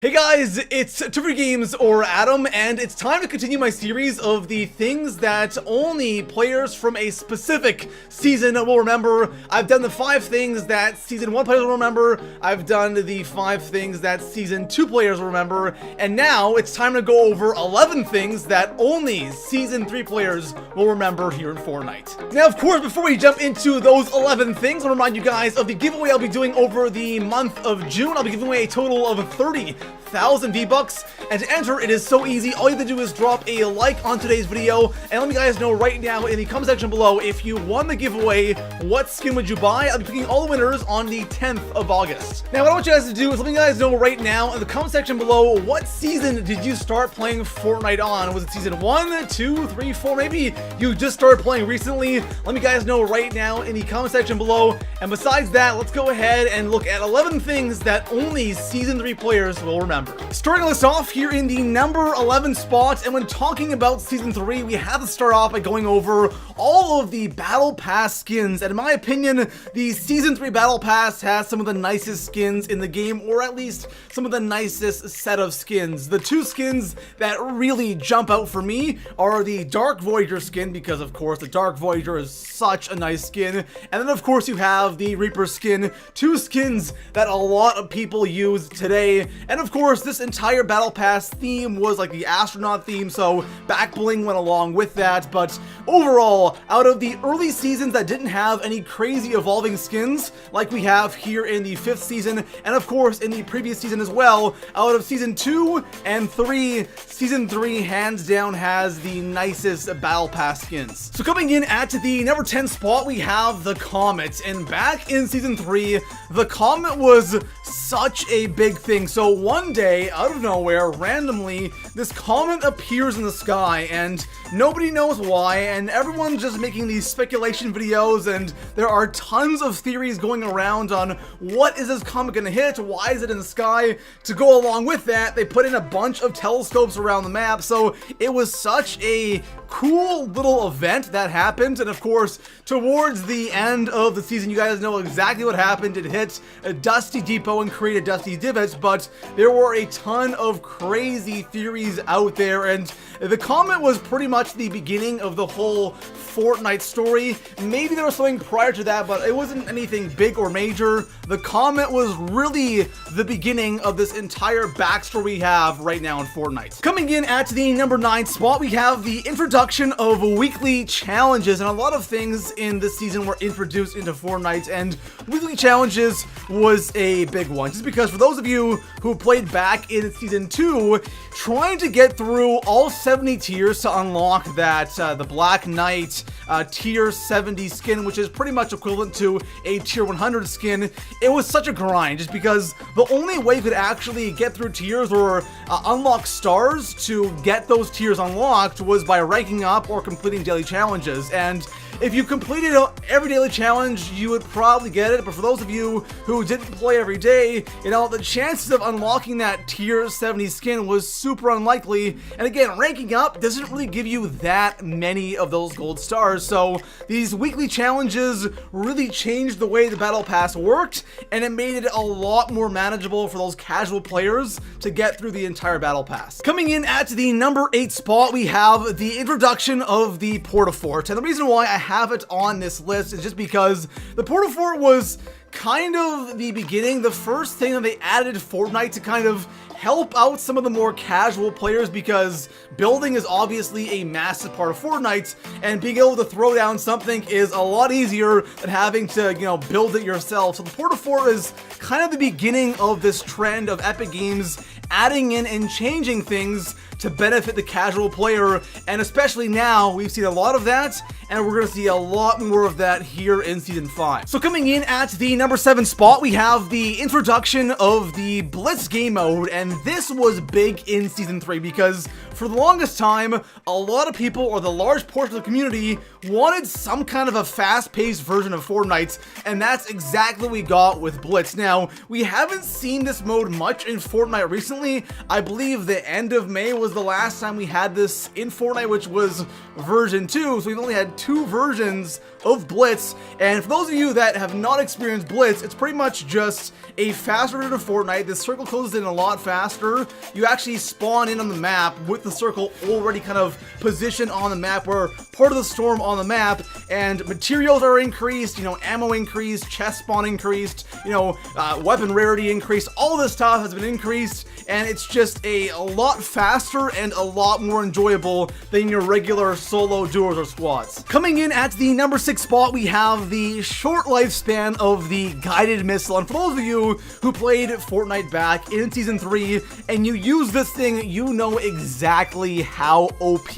Hey guys, it's Two Games or Adam, and it's time to continue my series of the things that only players from a specific season will remember. I've done the 5 things that Season 1 players will remember, I've done the 5 things that Season 2 players will remember, and now it's time to go over 11 things that only Season 3 players will remember here in Fortnite. Now, of course, before we jump into those 11 things, I want to remind you guys of the giveaway I'll be doing over the month of June. I'll be giving away a total of 30,000 V-Bucks, and to enter, it is so easy. All you have to do is drop a like on today's video, and let me guys know right now in the comment section below if you won the giveaway, what skin would you buy? I'll be picking all the winners on the 10th of August. Now, what I want you guys to do is let me guys know right now in the comment section below, what season did you start playing Fortnite on? Was it season 1, 2, 3, 4? Maybe you just started playing recently. Let me guys know right now in the comment section below. And besides that, let's go ahead and look at 11 things that only Season 3 players will remember. Starting us off here in the number 11 spot, and when talking about Season 3, we have to start off by going over all of the Battle Pass skins. And in my opinion, the Season 3 Battle Pass has some of the nicest skins in the game, or at least some of the nicest set of skins. The 2 skins that really jump out for me are the Dark Voyager skin, because of course the Dark Voyager is such a nice skin, and then of course you have the Reaper skin, 2 skins that a lot of people use today. And of course, this entire Battle Pass theme was like the astronaut theme, so back bling went along with that. But overall, out of the early seasons that didn't have any crazy evolving skins like we have here in the 5th season, and of course in the previous season as well, out of Season 2 and 3, Season 3 hands down has the nicest Battle Pass skins. So coming in at the number 10 spot, we have the Comet, and back in Season 3, the Comet was such a big thing. So one day, out of nowhere, randomly, this comet appears in the sky, and nobody knows why, and everyone's just making these speculation videos, and there are tons of theories going around on what is this comet gonna hit, why is it in the sky. To go along with that, they put in a bunch of telescopes around the map, so it was such a cool little event that happened. And of course, towards the end of the season, you guys know exactly what happened. It hit a Dusty Depot and created Dusty Divots, but there were a ton of crazy theories out there, and the comet was pretty much the beginning of the whole Fortnite story. Maybe there was something prior to that, but it wasn't anything big or major. The comet was really the beginning of this entire backstory we have right now in Fortnite. Coming in at the number 9 spot, we have the introduction of weekly challenges, and a lot of things in this season were introduced into Fortnite, and weekly challenges was a big one, just because for those of you who played back in Season 2, trying to get through all 70 tiers to unlock that the Black Knight tier 70 skin, which is pretty much equivalent to a tier 100 skin, it was such a grind, just because the only way you could actually get through tiers or unlock stars to get those tiers unlocked was by ranking up or completing daily challenges. And if you completed every daily challenge, you would probably get it, but for those of you who didn't play every day, you know, the chances of unlocking that tier 70 skin was super unlikely. And again, ranking up doesn't really give you that many of those gold stars, so these weekly challenges really changed the way the Battle Pass worked, and it made it a lot more manageable for those casual players to get through the entire Battle Pass. Coming in at the number 8 spot, we have the introduction of the Portafort, and the reason why I have it on this list is just because the Portafort was kind of the beginning, the first thing that they added to Fortnite to kind of help out some of the more casual players, because building is obviously a massive part of Fortnite, and being able to throw down something is a lot easier than having to, you know, build it yourself. So the Portafort is kind of the beginning of this trend of Epic Games adding in and changing things to benefit the casual player, and especially now we've seen a lot of that, and we're going to see a lot more of that here in Season 5. So coming in at the number 7 spot, we have the introduction of the Blitz game mode, and this was big in Season 3 because for the longest time, a lot of people, or the large portion of the community, wanted some kind of a fast-paced version of Fortnite, and that's exactly what we got with Blitz. Now, we haven't seen this mode much in Fortnite recently. I believe the end of May was the last time we had this in Fortnite, which was version 2, so we've only had 2 versions of Blitz. And for those of you that have not experienced Blitz, it's pretty much just a faster version of Fortnite. The circle closes in a lot faster. You actually spawn in on the map with the circle already kind of positioned on the map, where part of the storm on the map, and materials are increased, you know, ammo increased, chest spawn increased, you know, weapon rarity increased. All this stuff has been increased, and it's just a lot faster and a lot more enjoyable than your regular solo duos or squads. Coming in at the number 6 spot, we have the short lifespan of the guided missile. And for those of you who played Fortnite back in Season 3 and you use this thing, you know exactly how OP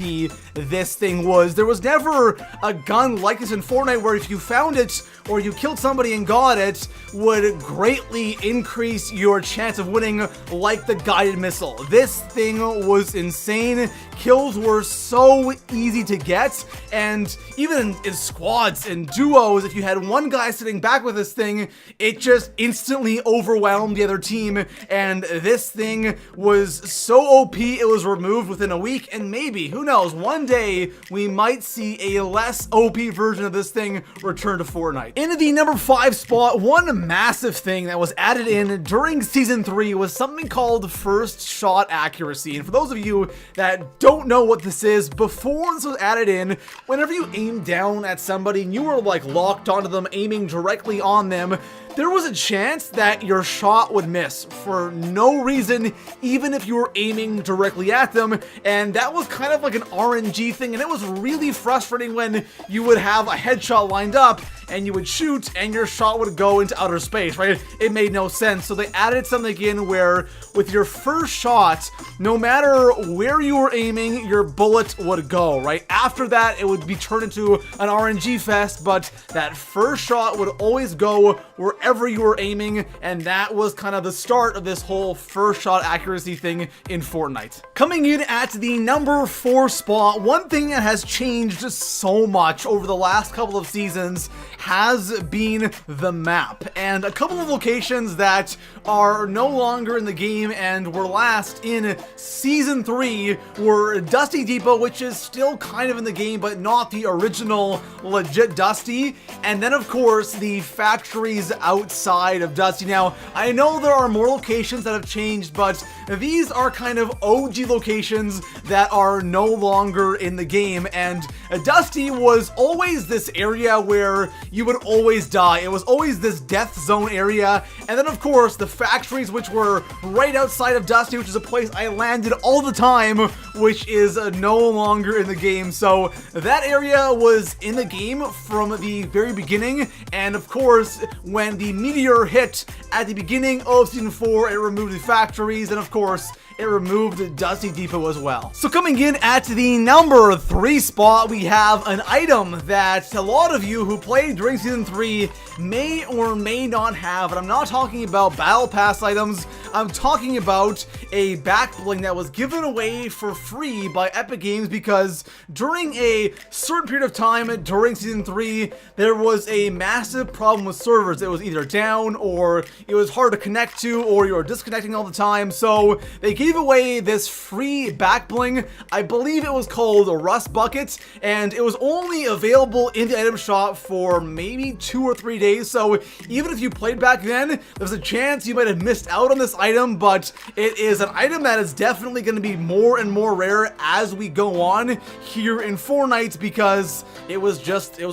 this thing was. There was never a gun like this in Fortnite where if you found it or you killed somebody and got it, would greatly increase your chance of winning like the guided missile. This thing was insane. Kills were so easy to get, and even in squads and duos, if you had one guy sitting back with this thing, it just instantly overwhelmed the other team. And this thing was so OP, it was removed within a week, and maybe, who knows, one day we might see a less OP version of this thing return to Fortnite. In the number 5 spot, one massive thing that was added in during Season 3 was something called first shot accuracy. And for those of you that don't know what this is, before this was added in, whenever you aim down at somebody and you were like locked onto them, aiming directly on them, there was a chance that your shot would miss for no reason, even if you were aiming directly at them. And that was kind of like an RNG thing, and it was really frustrating when you would have a headshot lined up and you would shoot and your shot would go into outer space, right? It made no sense. So they added something in where with your first shot, no matter where you were aiming, your bullet would go, right? After that, it would be turned into an RNG fest, but that first shot would always go wherever you were aiming, and that was kind of the start of this whole first shot accuracy thing in Fortnite. Coming in at the number 4 spot, one thing that has changed so much over the last couple of seasons has been the map, and a couple of locations that are no longer in the game and were last in Season 3 were Dusty Depot, which is still kind of in the game, but not the original legit Dusty, and then of course the factories outside of Dusty. Now, I know there are more locations that have changed, but these are kind of OG locations that are no longer in the game, and Dusty was always this area where you would always die. It was always this death zone area, and then of course the factories, which were right outside of Dusty, which is a place I landed all the time, which is no longer in the game. So that area was in the game from the very beginning, and of course when the meteor hit at the beginning of Season 4, it removed the factories, and of course it removed Dusty Depot as well. So coming in at the number 3 spot, we have an item that a lot of you who played during Season 3 may or may not have, and I'm not talking about Battle Pass items, I'm talking about a back bling that was given away for free by Epic Games because during a certain period of time during Season 3, there was a massive problem with servers. It was either down, or it was hard to connect to, or you were disconnecting all the time, so they gave away this free back bling. I believe it was called a Rust Bucket, and it was only available in the item shop for maybe 2 or 3 days, so even if you played back then, there's a chance you might have missed out on this item, but it is an item that is definitely going to be more and more rare as we go on here in Fortnite, because it was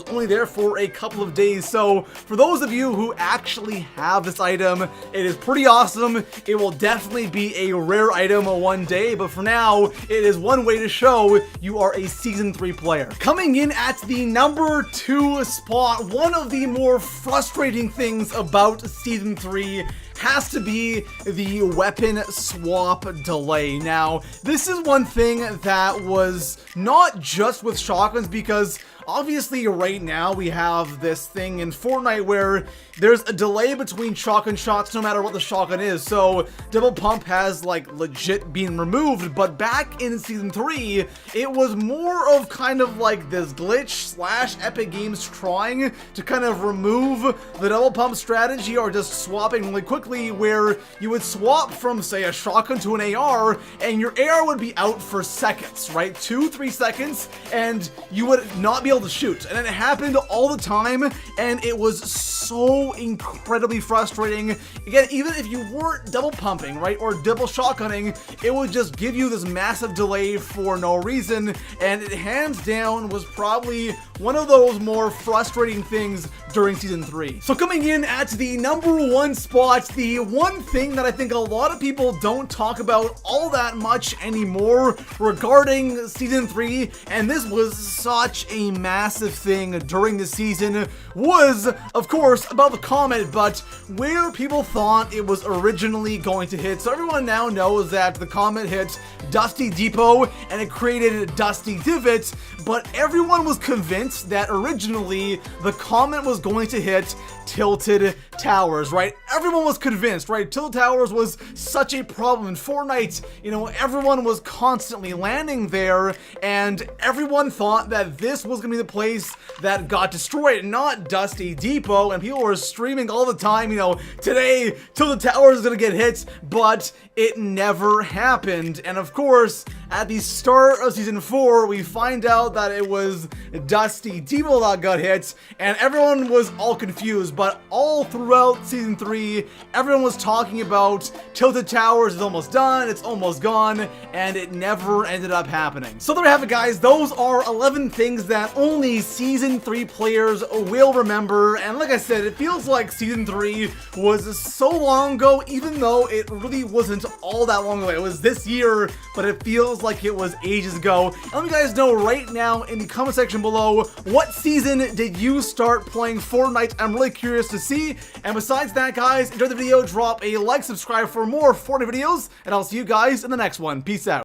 only there for a couple of days. So for those of you who actually have this item, it is pretty awesome. It will definitely be a rare item one day, but for now, it is one way to show you are a Season 3 player. Coming in at the number 2 spot, one of the more frustrating things about Season 3 has to be the weapon swap delay. Now, this is one thing that was not just with shotguns, because obviously right now we have this thing in Fortnite where there's a delay between shotgun shots no matter what the shotgun is, so double pump has like legit been removed, but back in Season 3, it was more of kind of like this glitch slash Epic Games trying to kind of remove the double pump strategy, or just swapping really quickly, where you would swap from say a shotgun to an AR and your AR would be out for seconds, right? 2-3 seconds, and you would not be able fail to shoot. And it happened all the time, and it was so incredibly frustrating. Again, even if you weren't double pumping, right, or double shotgunning, it would just give you this massive delay for no reason, and it hands down was probably one of those more frustrating things during Season 3. So coming in at the #1 spot, the one thing that I think a lot of people don't talk about all that much anymore regarding Season 3, and this was such a massive thing during the season, was, of course, about the comet, but where people thought it was originally going to hit. So everyone now knows that the comet hit Dusty Depot, and it created Dusty Divot, but everyone was convinced that originally the comet was going to hit Tilted Towers, right? Everyone was convinced, right? Tilted Towers was such a problem in Fortnite. You know, everyone was constantly landing there, and everyone thought that this was gonna be the place that got destroyed, not Dusty Depot, and people were streaming all the time, you know, today Tilted Towers is gonna get hit, but it never happened. And of course, at the start of Season 4, we find out that it was Dusty Depot that got hit, and everyone was all confused. But all throughout Season 3, everyone was talking about Tilted Towers is almost done, it's almost gone, and it never ended up happening. So there you have it, guys. Those are 11 things that only Season 3 players will remember. And like I said, it feels like Season 3 was so long ago, even though it really wasn't all that long ago. It was this year, but it feels like it was ages ago. And let me guys know right now in the comment section below, what season did you start playing Fortnite? I'm really curious to see. And besides that, guys, enjoy the video, drop a like, subscribe for more Fortnite videos, and I'll see you guys in the next one. Peace out.